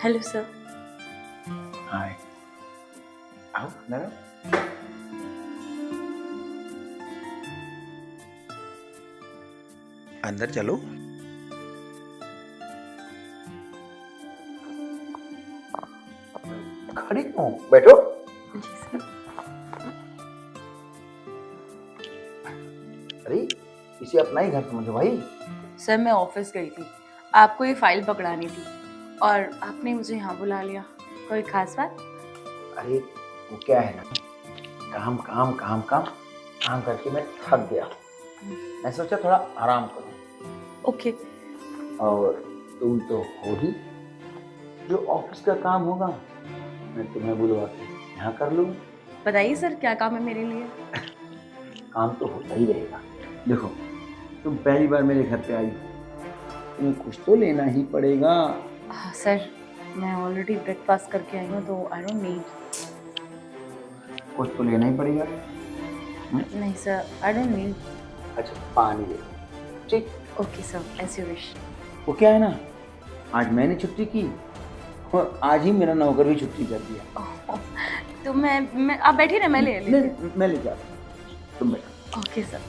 Hello sir. हाय। आओ अंदर आओ। अंदर चलो। खड़ी क्यों? बैठो। अरे इसे अपना ही घर समझो भाई। सर मैं ऑफिस गई थी, आपको ये फाइल पकड़ानी थी और आपने मुझे यहाँ बुला लिया। कोई खास बात? अरे वो क्या है ना, काम काम काम काम काम करके मैं थक गया। मैं सोचा थोड़ा आराम करूं। ओके। और तुम तो हो ही, जो ऑफिस का काम होगा मैं तुम्हें बुलवा के यहाँ कर लूँगा। बताइए सर, क्या काम है मेरे लिए? काम तो होता ही रहेगा। देखो तुम पहली बार मेरे घर पे आई हो, तुम्हें कुछ तो लेना ही पड़ेगा। सर मैं ऑलरेडी ब्रेकफास्ट करके आई हूँ तो आई डोंट नीड। कुछ तो लेना ही पड़ेगा। नहीं सर, आई डोंट नीड। अच्छा पानी ले, ठीक। Okay sir, as you wish. वो क्या है ना, आज मैंने छुट्टी की और आज ही मेरा नौकर भी छुट्टी कर दिया। तो मैं आप बैठिए ना, मैं ले लेती हूँ। मैं ले जाता हूँ, तुम बैठो। Okay sir.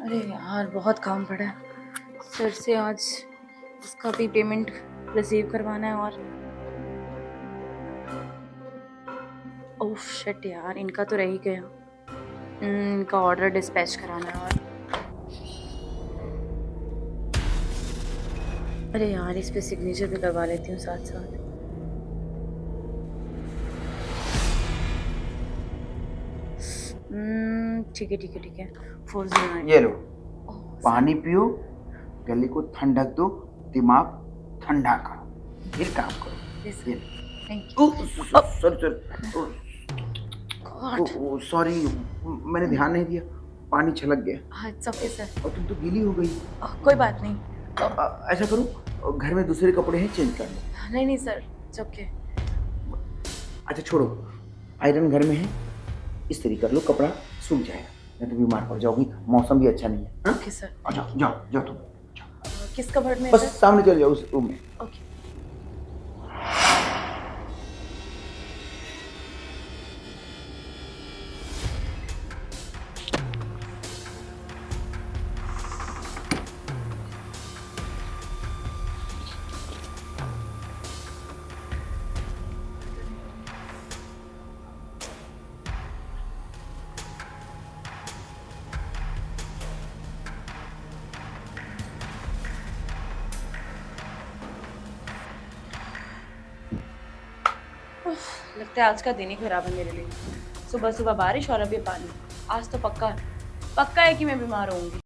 अरे यार बहुत काम पड़ा है सर से आज, इसका भी पेमेंट रिसीव करवाना है और ओह शिट यार, इनका तो रह ही गया। इनका ऑर्डर डिस्पैच कराना है और अरे यार इस पे सिग्नेचर भी करवा लेती हूँ साथ साथ। ठीक है ठीक है ठीक है। 409। ये लो पानी पियो, गले को ठंडक दो, दिमाग ठंडा करो, फिर काम करो। ये थैंक यू। सॉरी मैंने ध्यान नहीं दिया, पानी छलक गया। हाँ इट्स ओके सर। और तुम तो गीली हो गई। कोई बात नहीं। ऐसा करो, घर में दूसरे कपड़े हैं, चेंज कर लो। नहीं नहीं सर, इट्स ओके। अच्छा छोड़ो, आयरन घर में है, इस्त्री कर लो, कपड़ा सूख जाएगा, नहीं तो बीमार पड़ जाओगी, मौसम भी अच्छा नहीं है। Okay sir. अच्छा जाओ जाओ तुम, किस कबर्ड में? बस सामने चले जाओ उस रूम में। ओके। लगता है आज का दिन ही खराब है मेरे लिए। सुबह सुबह बारिश और अभी पानी। आज तो पक्का पक्का है कि मैं बीमार होऊंगी।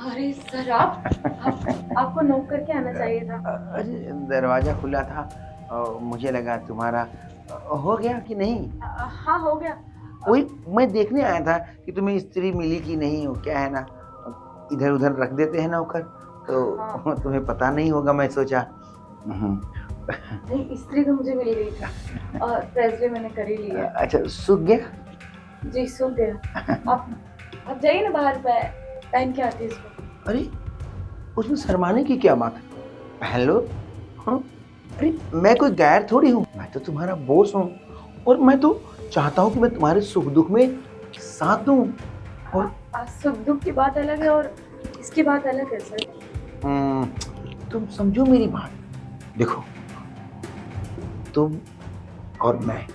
अरे सर आपको नोक करके आना चाहिए था। अरे दरवाजा खुला था और मुझे लगा तुम्हारा हो गया कि नहीं। हाँ हो गया। वही मैं देखने आया था कि तुम्हें स्त्री मिली कि नहीं। हो क्या है ना, इधर उधर रख देते हैं नौकर, तो हाँ। तुम्हें पता नहीं होगा, मैं सोचा। नहीं, इस्त्री तो मुझे मिल गई थी और प्रेस भी मैंने कर ही लिया। अच्छा, सूख गया? जी सूख गया। आप जाइए ना बाहर, पहन के आती है इसको। अरे उसमें शर्माने की क्या बात है, पहन लो। हाँ? अरे मैं कोई गैर थोड़ी हूँ, मैं तो तुम्हारा बॉस हूँ और मैं तो चाहता हूँ कि मैं तुम्हारे सुख दुख में साथ दूँ। और आज सुख दुख की बात अलग है और इसकी बात अलग है सर। तुम समझो मेरी बात। देखो, तुम और मैं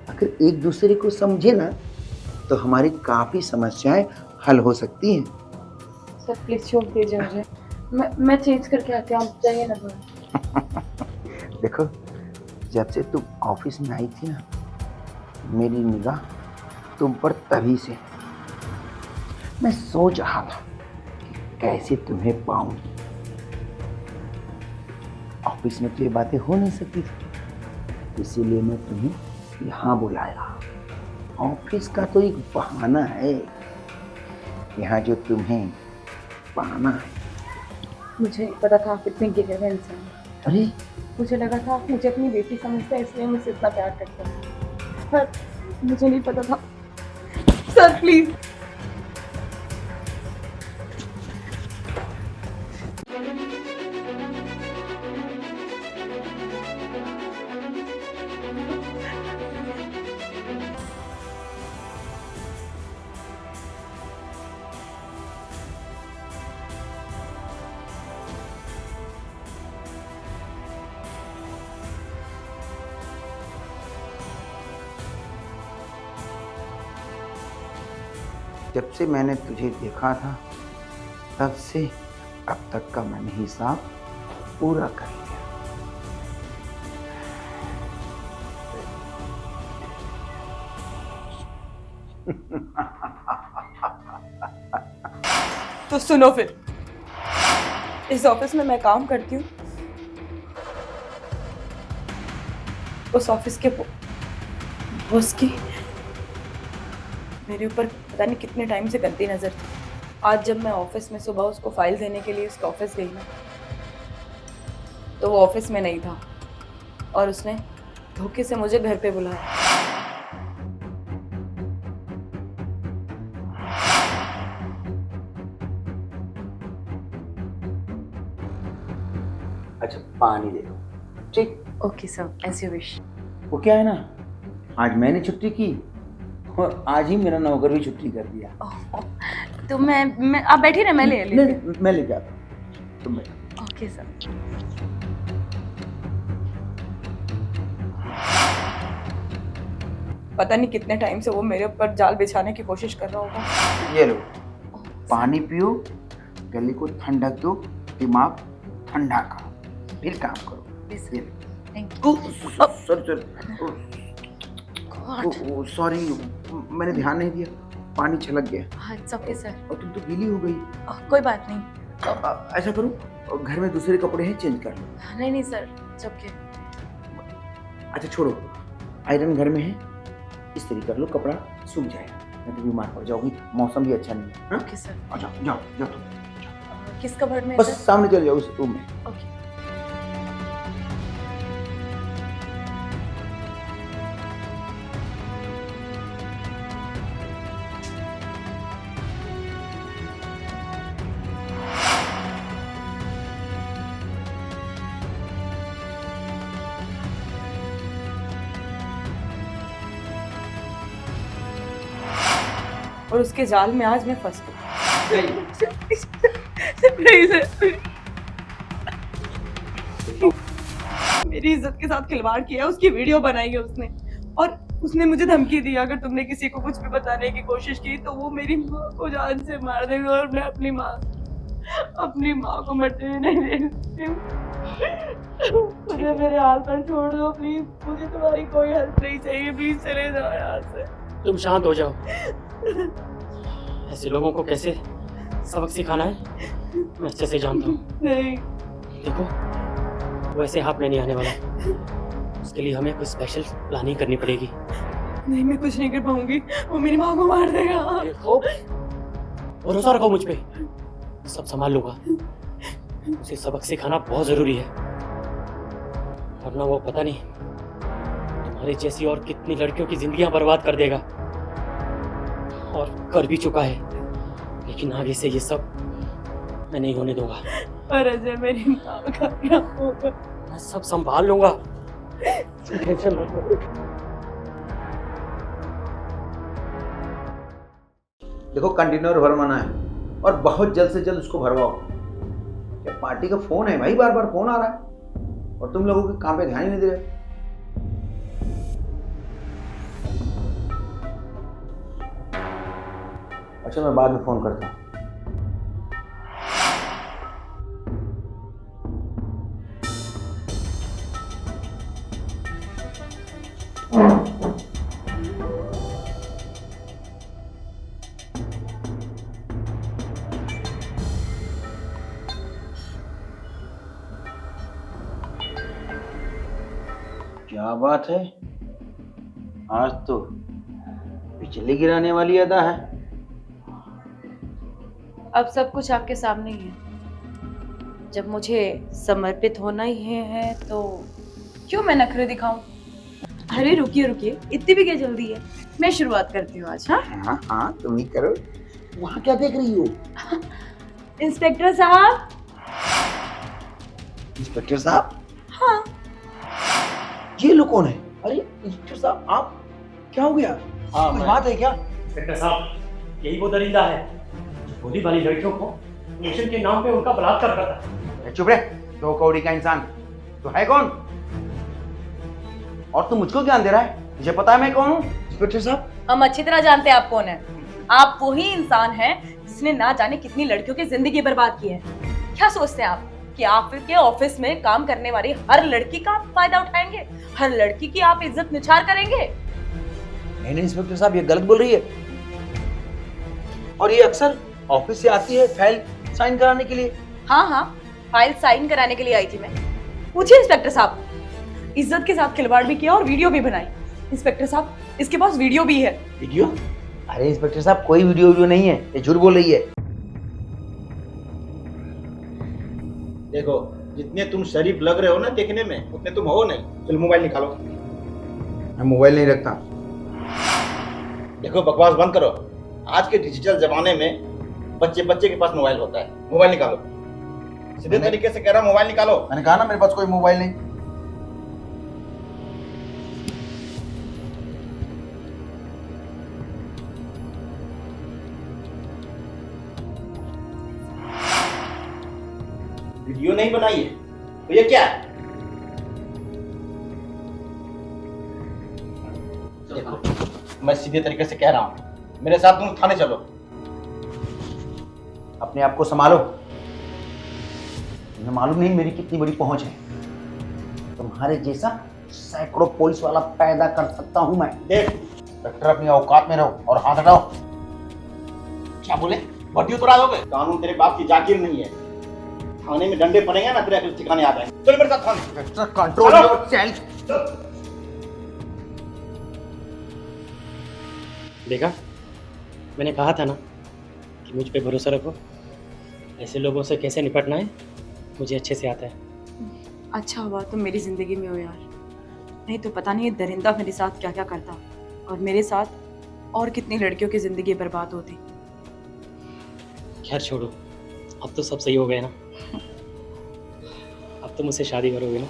अगर एक दूसरे को समझे ना तो हमारी काफी समस्याएं हल हो सकती हैं। सर प्लीज छोड़ दीजिए मुझे, मैं चेंज करके आती हूँ, आप जाइए ना बाहर। देखो, जब से तुम ऑफिस में आई थी ना, मेरी निगाह तुम पर तभी से। मैं सोच रहा था कि कैसे तुम्हें पाऊं। ऑफिस में तो ये बातें हो नहीं सकती थी, इसीलिए मैं तुम्हें यहाँ बुलाया। ऑफिस का तो एक बहाना है, यहाँ जो तुम्हें पाना है। मुझे नहीं पता था आप इतने गिरे हुए इंसान हैं। अरे मुझे लगा था आप मुझे अपनी बेटी समझते हैं, इसलिए मुझसे इतना प्यार करते हैं, पर मुझे नहीं पता था। Sir please. जब से मैंने तुझे देखा था, तब से अब तक का मैंने हिसाब पूरा कर लिया। तो सुनो फिर, इस ऑफिस में मैं काम करती हूँ, उस ऑफिस के बॉस की मेरे ऊपर पता नहीं कितने टाइम से गंदी नजर थी। आज जब मैं ऑफिस में सुबह उसको फाइल देने के लिए उसके ऑफिस गई ना, तो वो ऑफिस में नहीं था और उसने धोखे से मुझे घर पे बुलाया। अच्छा, पानी दे दो। ठीक। Okay sir, as you wish. वो क्या है ना, आज मैंने छुट्टी की और आज ही मेरा नौकर भी छुट्टी कर दिया। तो मैं आप बैठिए ना, मैं ले लेती हूँ। मैं लेके आता हूँ, तुम बैठो। Okay sir. पता नहीं कितने टाइम से वो मेरे ऊपर जाल बिछाने की कोशिश कर रहा होगा। ये लो, पानी पियो, गले को ठंडक दो, दिमाग ठंडा करो, फिर काम करो। Thank you. सॉरी, मैंने ध्यान नहीं दिया, पानी छलक गया। हाँ इट्स ओके सर। और तुम तो गीली हो गई। कोई बात नहीं। ऐसा करो, घर में दूसरे कपड़े हैं, चेंज कर लो। नहीं नहीं सर, इट्स ओके। अच्छा छोड़ो, आयरन घर में है, इस्त्री कर लो, कपड़ा सूख जाएगा, नहीं तो बीमार पड़ जाओगी, मौसम भी अच्छा नहीं है। Okay sir. अच्छा जाओ जाओ तुम, किस कबर्ड में है बस सर? सामने चले जाओ, उस रूम में। ओके। और उसके जाल में आज मैं फंस गई। नहीं सर, मेरी इज्जत के साथ खिलवाड़ किया, उसकी वीडियो बनाई है उसने, और उसने मुझे धमकी दी अगर तुमने किसी को कुछ भी बताने की कोशिश की तो वो मेरी माँ को जान से मार देगा, और मैं अपनी माँ को मरते नहीं दे सकती हूँ। मुझे मेरे हाल पर छोड़ दो प्लीज, मुझे तुम्हारी कोई हेल्प नहीं चाहिए, प्लीज चले जाओ यहाँ से। तुम शांत हो जाओ। ऐसे लोगों को कैसे सबक सिखाना है मैं अच्छे से जानता हूँ। नहीं। देखो, वैसे हाथ में नहीं आने वाला, उसके लिए हमें कुछ स्पेशल प्लानिंग करनी पड़ेगी। नहीं मैं कुछ नहीं कर पाऊंगी, वो मेरी माँ को मार देगा। देखो, भरोसा रखो मुझ पे, सब संभाल लूंगा। उसे सबक सिखाना बहुत जरूरी है, वरना वो पता नहीं तुम्हारी जैसी और कितनी लड़कियों की जिंदगियां बर्बाद कर देगा, और कर भी चुका है। लेकिन आगे से ये सब मैं नहीं होने दूंगा। और अजय, मेरी माँ का क्या होगा? मैं सब संभाल लूंगा, टेंशन मत लो। देखो कंटेनर भरवाना है और बहुत जल्द से जल्द उसको भरवाओ। ये पार्टी का फोन है भाई, बार बार फोन आ रहा है और तुम लोगों के काम पे ध्यान ही नहीं दे रहे। अच्छा, मैं बाद में फोन करता हूँ। क्या बात है, आज तो बिजली गिराने वाली अदा है। अब सब कुछ आपके सामने ही है। जब मुझे समर्पित होना ही है तो क्यों मैं नखरे दिखाऊं? अरे रुकिए रुकिए, इतनी भी क्या जल्दी है? मैं शुरुआत करती हूँ आज। हाँ हाँ हाँ, तुम ही करो। वहाँ क्या देख रही हो? इंस्पेक्टर साहब। इंस्पेक्टर साहब? हाँ, ये लोग कौन है? अरे इंस्पेक्टर साहब, आप क्या हो गया? हाँ, कुछ बात है क्या? इंस्पेक्टर साहब, यही वो दरिंदा है जो भोली भाली लड़कियों को मिशन के नाम पे उनका बलात्कार करता है। चुप रहे, दो कौड़ी का इंसान। तो है कौन? और तुम मुझको ज्ञान दे रहा है? मुझे पता है मैं कौन हूँ। इंस्पेक्टर साहब, हम अच्छी तरह जानते हैं आप कौन है। आप वही इंसान हैं जिसने ना जाने कितनी लड़कियों की जिंदगी बर्बाद की है। क्या सोचते हैं आप कि आपके ऑफिस में काम करने वाली हर लड़की का आप फायदा उठाएंगे? हर लड़की की आप इज्जत निछार करेंगे? नहीं नहीं इंस्पेक्टर साहब, ये गलत बोल रही है। और ये अक्सर ऑफिस से आती है फाइल साइन कराने के लिए। हाँ हाँ, फाइल साइन कराने के लिए आई थी मैं। पूछिए इंस्पेक्टर साहब, इज्जत के साथ खिलवाड़ भी किया और वीडियो भी बनाई। इंस्पेक्टर साहब, इसके पास वीडियो भी है। वीडियो? अरे इंस्पेक्टर साहब, कोई वीडियो नहीं है, ये झूठ बोल रही है। देखो, जितने तुम शरीफ लग रहे हो ना देखने में, उतने तुम हो नहीं। चलो मोबाइल निकालो। मैं मोबाइल नहीं रखता। देखो, बकवास बंद करो। आज के डिजिटल जमाने में बच्चे के पास मोबाइल होता है। मोबाइल निकालो। सीधे तरीके से कह रहा हूं, मोबाइल निकालो। मैंने कहा ना मेरे पास कोई मोबाइल नहीं। वीडियो नहीं बनाई है तो ये क्या है? देखो, मैं सीधे तरीके से कह रहा हूं, मेरे साथ तुम थाने चलो। अपने आप को संभालो। तुम्हें मालूम नहीं मेरी कितनी बड़ी पहुंच है। तुम्हारे जैसा सैकड़ों पुलिस वाला पैदा कर सकता हूं मैं। देख, डॉक्टर, अपनी औकात में रहो और हाथ हटाओ। क्या बोले? भट्टी उतरा दोगे? कानून तेरे बाप की जागीर नहीं है। थाने में डंडे पड़ेंगे ना, तेरे अकल ठिकाने आ जाएंगे। चल मेरे साथ थाने। Control your self. देखा, मैंने कहा था ना कि मुझ पे भरोसा रखो। ऐसे लोगों से कैसे निपटना है मुझे अच्छे से आता है। अच्छा हुआ तुम मेरी जिंदगी में हो यार, नहीं तो पता नहीं ये दरिंदा मेरे साथ क्या क्या करता, और मेरे साथ और कितनी लड़कियों की जिंदगी बर्बाद होती। खैर छोड़ो, अब तो सब सही हो गया ना। अब तो मुझसे शादी करोगे ना?